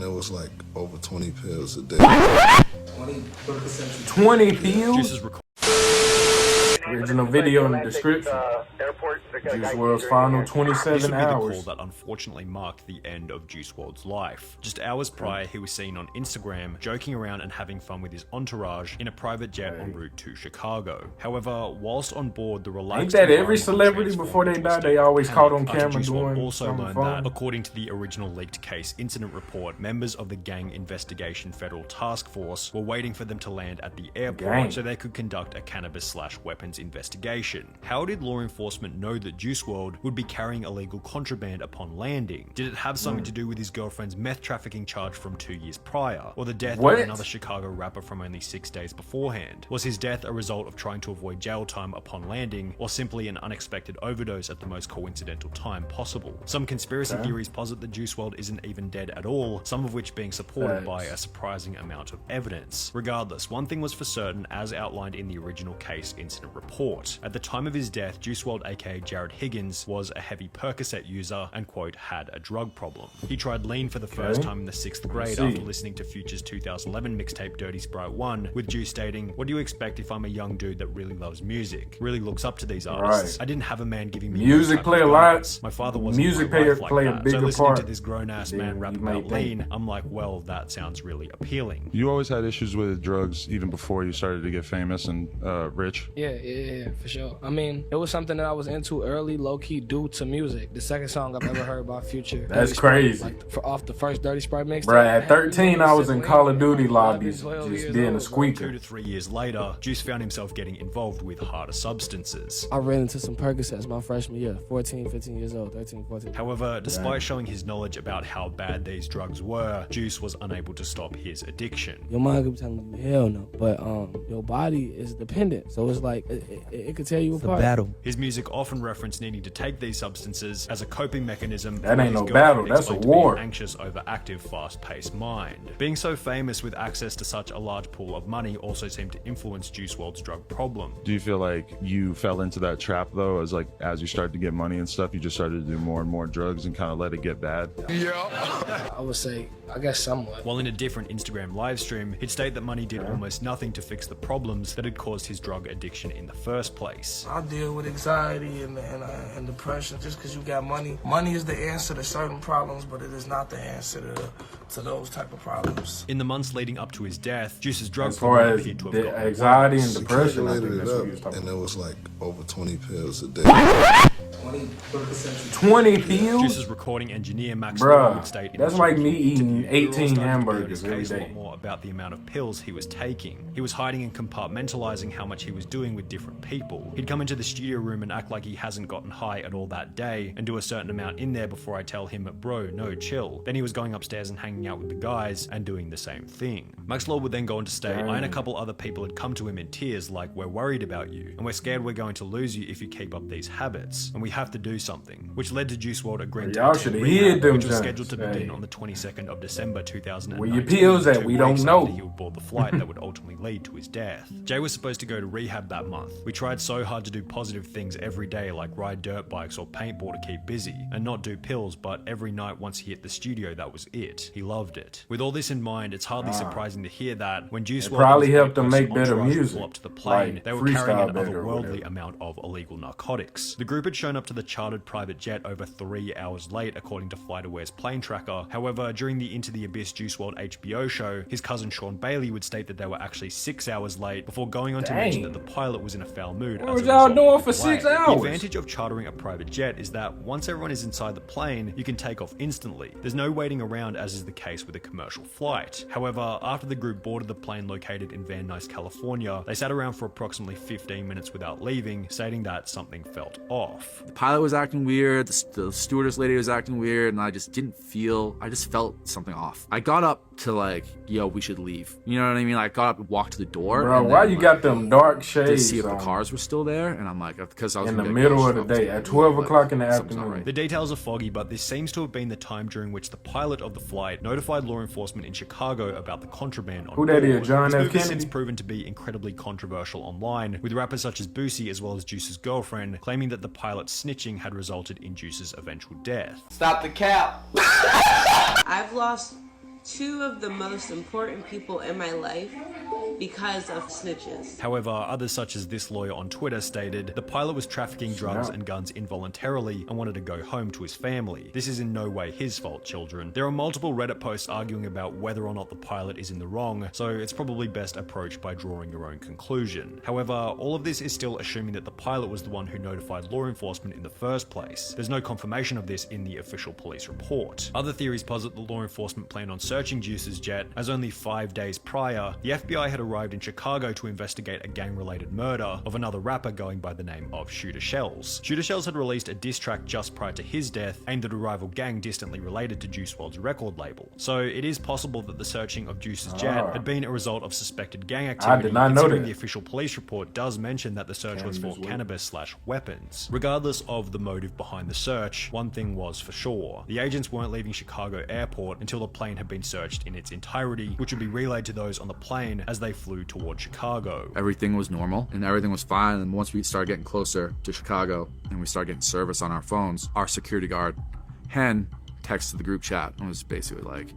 It was like over 20 pills a day. 20 pills? Original video in the description. Juice WRLD's final 27 hours. This call that unfortunately marked the end of Juice WRLD's life. Just hours prior, he was seen on Instagram joking around and having fun with his entourage in a private jet en route to Chicago. However, whilst on board the relaxed, ain't that every celebrity before they die? They always caught on camera doing also something learned fun. that, according to the original leaked case incident report, members of the Gang Investigation Federal Task Force were waiting for them to land at the airport so they could conduct a cannabis/weapons investigation. How did law enforcement know that Juice WRLD would be carrying illegal contraband upon landing? Did it have something to do with his girlfriend's meth trafficking charge from 2 years prior? Or the death of another Chicago rapper from only 6 days beforehand? Was his death a result of trying to avoid jail time upon landing, or simply an unexpected overdose at the most coincidental time possible? Some conspiracy theories posit that Juice WRLD isn't even dead at all, some of which being supported by a surprising amount of evidence. Regardless, one thing was for certain, as outlined in the original case incident report. At the time of his death, Juice WRLD aka Jared Higgins was a heavy Percocet user and, quote, had a drug problem. He tried lean for the first time in the 6th grade after listening to Future's 2011 mixtape Dirty Sprite 1, with Juice stating, "What do you expect if I'm a young dude that really loves music? Really looks up to these artists. I didn't have a man giving me music play a lot. My father wasn't music play a like bigger that. So listening part. to this grown-ass man rap about lean, I'm like, well, that sounds really appealing." You always had issues with drugs even before you started to get famous and rich? Yeah, for sure. I mean, it was something that I was into early, low-key, due to music. The second song I've ever heard about Future. That's crazy. Like, off the first Dirty Sprite mixtape. Bruh, at 13, I was in Call of Duty lobbies, just being a squeaker. 2 to 3 years later, Juice found himself getting involved with harder substances. I ran into some Percocets my freshman year, 14, 15 years old, 13, 14. However, despite showing his knowledge about how bad these drugs were, Juice was unable to stop his addiction. Your mind could be telling you, hell no, but your body is dependent, so it's like, it could tear you apart. Battle. His music often referenced needing to take these substances as a coping mechanism. That ain't no battle, that's a war. Anxious, overactive, fast-paced mind. Being so famous with access to such a large pool of money also seemed to influence Juice WRLD's drug problem. Do you feel like you fell into that trap though, as you started to get money and stuff, you just started to do more and more drugs and kind of let it get bad? Yeah. I would say, I guess somewhat. While in a different Instagram livestream, he'd state that money did almost nothing to fix the problems that had caused his drug addiction in the first place. I deal with anxiety and depression just because you got money. Money is the answer to certain problems, but it is not the answer to those type of problems. In the months leading up to his death, Juice's drug as far as appeared to have the gotten anxiety worse. and depression, I think Calculated that's it what up, he was talking and about. it was like over 20 pills a day. 20 pills? Juice's recording engineer Max Bruh, would state in that's his like me interview, eating "We 18 all started to hamburgers notice every a lot day." more about the amount of pills he was taking. He was hiding and compartmentalizing how much he was doing with different people. He'd come into the studio room and act like he hasn't gotten high at all that day, and do a certain amount in there before I tell him, "Bro, no, chill." Then he was going upstairs and hanging out with the guys and doing the same thing. Max Lord would then go on to state, "I and a couple other people had come to him in tears like, 'We're worried about you, and we're scared we're going to lose you if you keep up these habits, and we have to do something," which led to Juice WRLD agreeing to Y'all attend shoulda rehab, hid them which was joints. scheduled to begin Hey. on the 22nd of December 2019. Where your pills at? 2 We don't weeks know. after he would board the flight that would ultimately lead to his death. Jay was supposed to go to rehab that month. We tried so hard to do positive things every day, like ride dirt bikes or paintball to keep busy, and not do pills, but every night once he hit the studio, that was it. He loved it. With all this in mind, it's hardly surprising to hear that when Juice WRLD probably was helped them close make better entourage would music, pull up to the plane, like they were carrying freestyle an better or otherworldly whatever. amount of illegal narcotics. The group had shown up to the chartered private jet over 3 hours late, according to FlightAware's plane tracker. However, during the Into the Abyss Juice WRLD HBO show, his cousin Sean Bailey would state that they were actually 6 hours late, before going on to mention that the pilot was in a foul mood. What was y'all doing for 6 The hours? advantage of chartering a private jet is that once everyone is inside the plane, you can take off instantly. There's no waiting around, as is the case with a commercial flight. However, after the group boarded the plane located in Van Nuys, California, they sat around for approximately 15 minutes without leaving, stating that something felt off. The pilot was acting weird, the stewardess lady was acting weird, and I just felt something off. I got up to like, yo, we should leave. You know what I mean? I got up and walked to the door. Bro, and why then, you like, got them dark to shades see if the on cars were still there, and I'm like, because I was in the gonna get middle of close, the I was day like, at 12 o'clock in the something's not afternoon? right. The details are foggy, but this seems to have been the time during which the pilot of the flight notified law enforcement in Chicago about the contraband on Who that is, board. John This F. move has Kennedy? since proven to be incredibly controversial online, with rappers such as Boosie as well as Juice's girlfriend claiming that the pilot's snitching had resulted in Juice's eventual death. Stop the cap. I've lost two of the most important people in my life because of snitches. However, others such as this lawyer on Twitter stated the pilot was trafficking drugs and guns involuntarily and wanted to go home to his family. This is in no way his fault, children. There are multiple Reddit posts arguing about whether or not the pilot is in the wrong, so it's probably best approached by drawing your own conclusion. However, all of this is still assuming that the pilot was the one who notified law enforcement in the first place. There's no confirmation of this in the official police report. Other theories posit that law enforcement planned on searching Juice's jet, as only 5 days prior, the FBI had arrived in Chicago to investigate a gang-related murder of another rapper going by the name of Shooter Shells. Shooter Shells had released a diss track just prior to his death, aimed at a rival gang distantly related to Juice WRLD's record label. So it is possible that the searching of Juice's jet had been a result of suspected gang activity. I did not know considering that. The official police report does mention that the search was for cannabis/weapons. Regardless of the motive behind the search, one thing was for sure. The agents weren't leaving Chicago airport until the plane had been searched in its entirety, which would be relayed to those on the plane as they flew toward Chicago. Everything was normal and everything was fine. And once we started getting closer to Chicago and we started getting service on our phones, our security guard, Hen, texted the group chat and was basically like,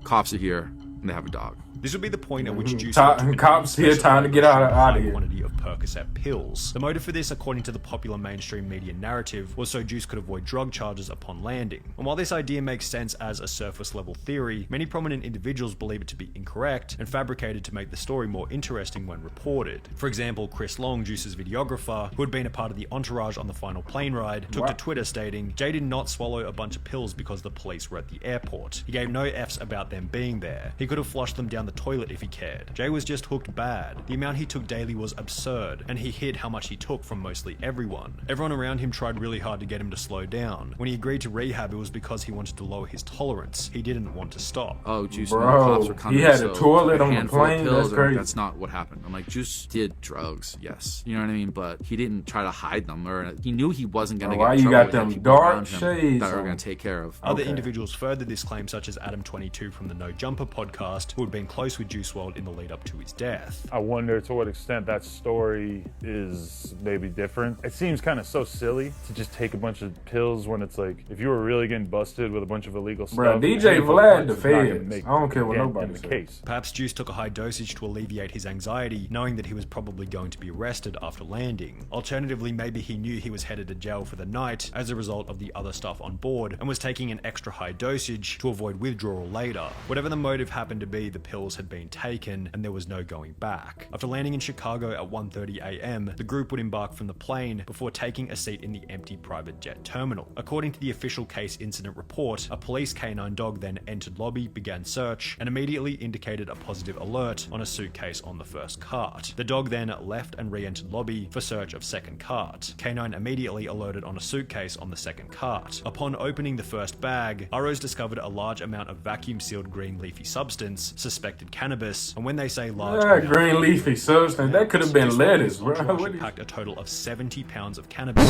cops are here and they have a dog. This would be the point at which Juice Cops here, time to get out of here. Quantity of Percocet pills. The motive for this, according to the popular mainstream media narrative, was so Juice could avoid drug charges upon landing. And while this idea makes sense as a surface level theory, many prominent individuals believe it to be incorrect and fabricated to make the story more interesting when reported. For example, Chris Long, Juice's videographer, who had been a part of the entourage on the final plane ride, took to Twitter stating, "Jay did not swallow a bunch of pills because the police were at the airport. He gave no Fs about them being there. He could have flushed them down the toilet if he cared. Jay was just hooked bad. The amount he took daily was absurd, and he hid how much he took from mostly everyone. Everyone around him tried really hard to get him to slow down. When he agreed to rehab, it was because he wanted to lower his tolerance. He didn't want to stop." Oh, Juice, Bro, no, the cops were coming. he had a so toilet on the handful of plane? pills, That's crazy. That's not what happened. I'm like, Juice did drugs, yes. You know what I mean? But he didn't try to hide them, or he knew he wasn't going to get Why in you trouble. got them He had people dark around him shades that were on? going to take care of. Other individuals furthered this claim, such as Adam22 from the No Jumper podcast, who had been close with Juice WRLD in the lead up to his death. I wonder to what extent that story is maybe different. It seems kind of so silly to just take a bunch of pills when it's like, if you were really getting busted with a bunch of illegal stuff. Bruh, DJ Vlad the feds. I don't care what nobody says. says. Perhaps Juice took a high dosage to alleviate his anxiety, knowing that he was probably going to be arrested after landing. Alternatively, maybe he knew he was headed to jail for the night as a result of the other stuff on board and was taking an extra high dosage to avoid withdrawal later. Whatever the motive happened to be, the pills had been taken and there was no going back. After landing in Chicago at 1:30 a.m., the group would embark from the plane before taking a seat in the empty private jet terminal. According to the official case incident report, a police canine dog then entered lobby, began search, and immediately indicated a positive alert on a suitcase on the first cart. The dog then left and re-entered lobby for search of second cart. Canine immediately alerted on a suitcase on the second cart. Upon opening the first bag, ROs discovered a large amount of vacuum-sealed green leafy substance, suspected cannabis, and when they say large amount, green leafy substance, that could have been lettuce, bro. Entourage packed a total of 70 pounds of cannabis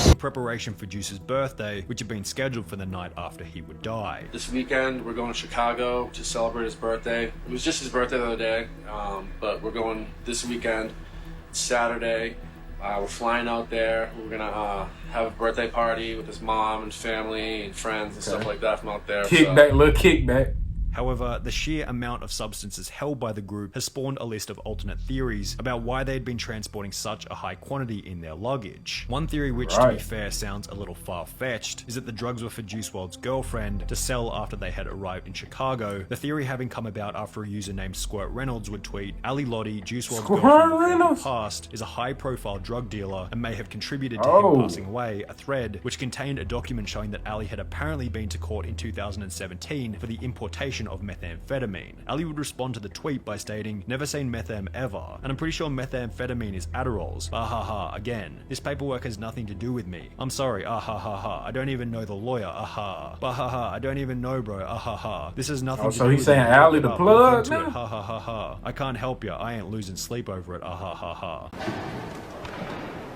in preparation for Juice's birthday, which had been scheduled for the night after he would die. This weekend, we're going to Chicago to celebrate his birthday. It was just his birthday the other day, but we're going this weekend, Saturday. We're flying out there. We're gonna have a birthday party with his mom and family and friends and stuff like that from out there. Little kickback. However, the sheer amount of substances held by the group has spawned a list of alternate theories about why they had been transporting such a high quantity in their luggage. One theory, which to be fair sounds a little far-fetched, is that the drugs were for Juice WRLD's girlfriend to sell after they had arrived in Chicago, the theory having come about after a user named Squirt Reynolds would tweet, "Ali Lottie, Juice WRLD's girlfriend before he passed, is a high-profile drug dealer and may have contributed to him passing away," a thread which contained a document showing that Ali had apparently been to court in 2017 for the importation of methamphetamine. Ali would respond to the tweet by stating, "Never seen methem ever, and I'm pretty sure methamphetamine is Adderalls. Ahaha, again. This paperwork has nothing to do with me. I'm sorry, ahaha. I don't even know the lawyer, aha. Bahaha, I don't even know, bro, ahaha. This has nothing to do So with he's saying me. Ali the plug Look into now? it, ha ha ha ha. I can't help ya, I ain't losing sleep over it, ahaha ha.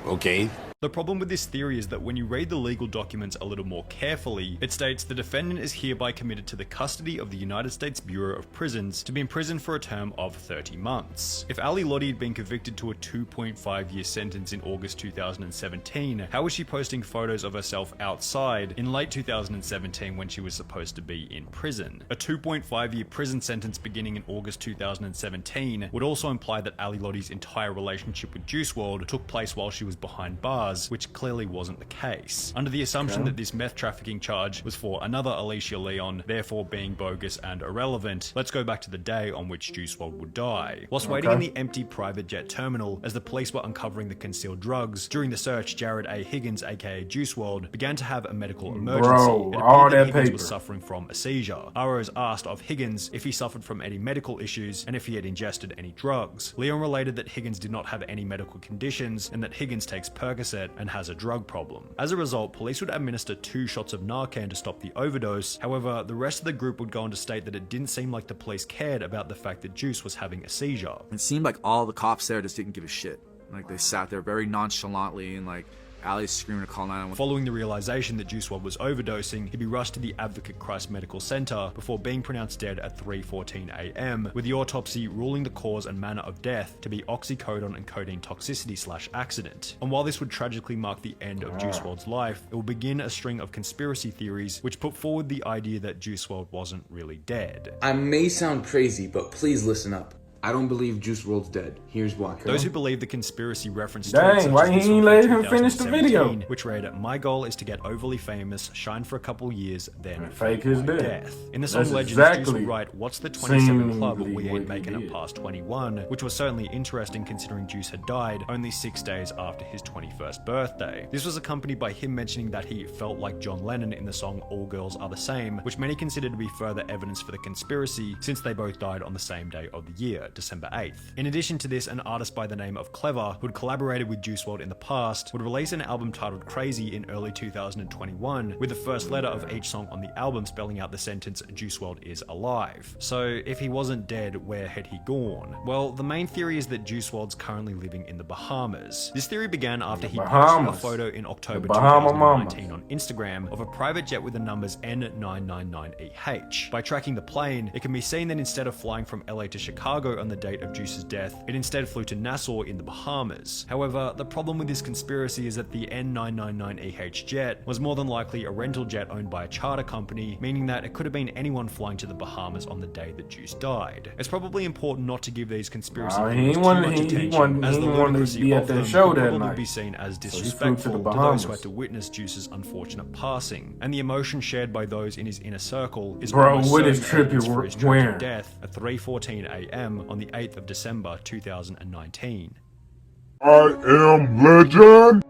Okay. The problem with this theory is that when you read the legal documents a little more carefully, it states the defendant is hereby committed to the custody of the United States Bureau of Prisons to be imprisoned for a term of 30 months. If Ali Lottie had been convicted to a 2.5-year sentence in August 2017, how was she posting photos of herself outside in late 2017 when she was supposed to be in prison? A 2.5-year prison sentence beginning in August 2017 would also imply that Ali Lottie's entire relationship with Juice WRLD took place while she was behind bars, which clearly wasn't the case. Under the assumption that this meth trafficking charge was for another Alicia Leon, therefore being bogus and irrelevant, let's go back to the day on which Juice WRLD would die. Whilst waiting in the empty private jet terminal as the police were uncovering the concealed drugs, during the search, Jared A. Higgins, aka Juice WRLD, began to have a medical emergency. Bro, It all appeared that that Higgins paper. was suffering from a seizure. ROs asked of Higgins if he suffered from any medical issues and if he had ingested any drugs. Leon related that Higgins did not have any medical conditions and that Higgins takes Percocet and has a drug problem. As a result, police would administer 2 shots of Narcan to stop the overdose. However, the rest of the group would go on to state that it didn't seem like the police cared about the fact that Juice was having a seizure. It seemed like all the cops there just didn't give a shit. Like, they sat there very nonchalantly and like Ali's screaming to call 911. Following the realization that Juice WRLD was overdosing, he'd be rushed to the Advocate Christ Medical Center before being pronounced dead at 3:14 a.m., with the autopsy ruling the cause and manner of death to be oxycodone and codeine toxicity/accident. And while this would tragically mark the end of Juice WRLD's life, it will begin a string of conspiracy theories which put forward the idea that Juice WRLD wasn't really dead. I may sound crazy, but please listen up. I don't believe Juice WRLD's dead. Here's why. Those who believe the conspiracy reference Dang, tweets such why as he this ain't one let from him finish the video? 2017, which read, "My goal is to get overly famous, shine for a couple years, then And fake his my death." In the song That's Legends, exactly Juice would write, "What's the 27 club? seemingly We what ain't he making it did. past 21," which was certainly interesting considering Juice had died only 6 days after his 21st birthday. This was accompanied by him mentioning that he felt like John Lennon in the song All Girls Are the Same, which many consider to be further evidence for the conspiracy since they both died on the same day of the year, December 8th. In addition to this, an artist by the name of Clever, who had collaborated with Juice WRLD in the past, would release an album titled Crazy in early 2021, with the first letter of each song on the album spelling out the sentence Juice WRLD is alive. So if he wasn't dead, where had he gone? Well, the main theory is that Juice WRLD's currently living in the Bahamas. This theory began after he posted a Bahamas. photo in October The Bahama 2019 on Instagram of a private jet with the numbers N999EH. By tracking the plane, it can be seen that instead of flying from LA to Chicago on the date of Juice's death, it instead flew to Nassau in the Bahamas. However, the problem with this conspiracy is that the N999EH jet was more than likely a rental jet owned by a charter company, meaning that it could have been anyone flying to the Bahamas on the day that Juice died. It's probably important not to give these conspiracy Nah, he theories ain't too wanted- much he attention, wanted- as he the wanted to ludicrousy be at of that them show could that probably night. be seen as So he flew to the disrespectful to those Bahamas. who had to witness Juice's unfortunate passing, and the emotion shared by those in his inner circle is Bro, almost what is certain Trippie evidence for his wearing? tragic death at 3:14 a.m. on the 8th of December 2019. I am legend.